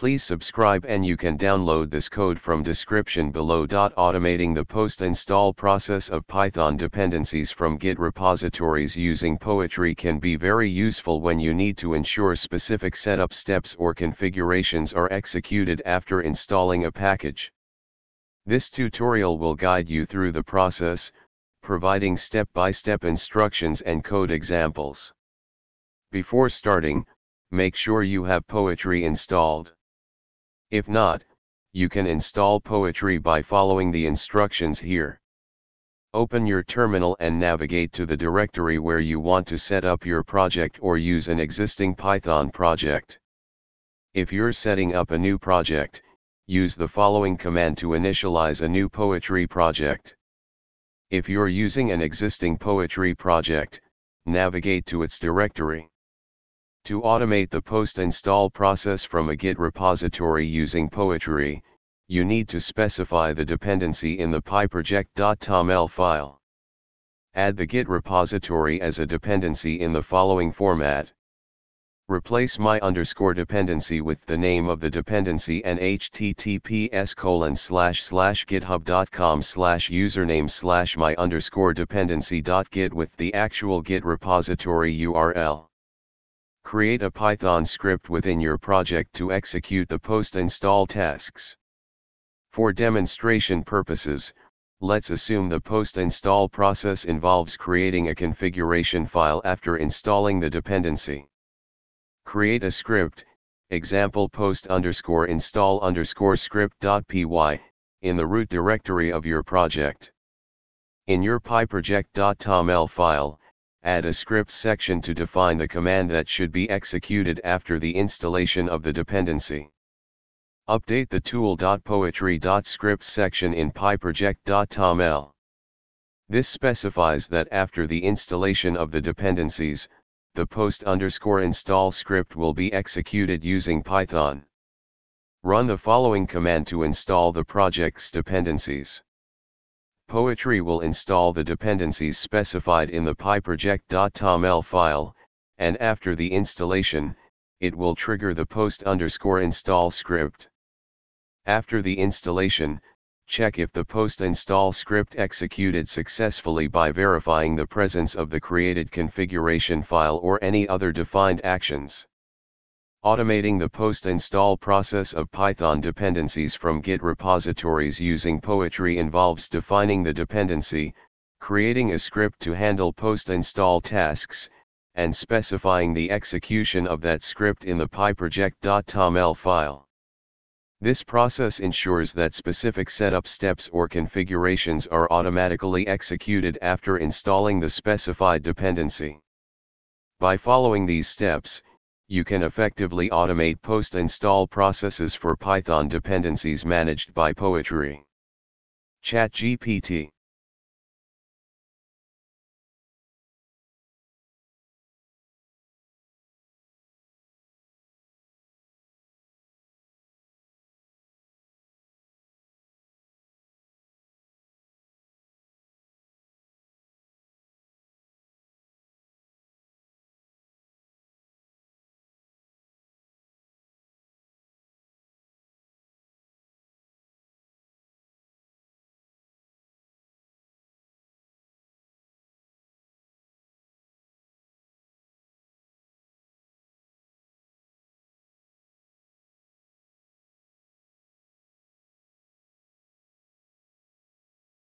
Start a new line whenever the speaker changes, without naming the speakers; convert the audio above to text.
Please subscribe and you can download this code from description below. Automating the post-install process of Python dependencies from Git repositories using Poetry can be very useful when you need to ensure specific setup steps or configurations are executed after installing a package. This tutorial will guide you through the process, providing step-by-step instructions and code examples. Before starting, make sure you have Poetry installed. If not, you can install Poetry by following the instructions here. Open your terminal and navigate to the directory where you want to set up your project or use an existing Python project. If you're setting up a new project, use the following command to initialize a new Poetry project. If you're using an existing Poetry project, navigate to its directory. To automate the post-install process from a Git repository using Poetry, you need to specify the dependency in the pyproject.toml file. Add the Git repository as a dependency in the following format. Replace my_dependency with the name of the dependency and https://github.com/username/my_dependency.git with the actual Git repository URL. Create a Python script within your project to execute the post-install tasks. For demonstration purposes, let's assume the post-install process involves creating a configuration file after installing the dependency. Create a script, example post_install_script.py, in the root directory of your project. In your pyproject.toml file, add a script section to define the command that should be executed after the installation of the dependency. Update the tool.poetry.scripts section in pyproject.toml. This specifies that after the installation of the dependencies, the post_install script will be executed using Python. Run the following command to install the project's dependencies. Poetry will install the dependencies specified in the pyproject.toml file, and after the installation, it will trigger the post_install script. After the installation, check if the post-install script executed successfully by verifying the presence of the created configuration file or any other defined actions. Automating the post-install process of Python dependencies from Git repositories using Poetry involves defining the dependency, creating a script to handle post-install tasks, and specifying the execution of that script in the pyproject.toml file. This process ensures that specific setup steps or configurations are automatically executed after installing the specified dependency. By following these steps, you can effectively automate post-install processes for Python dependencies managed by Poetry. ChatGPT.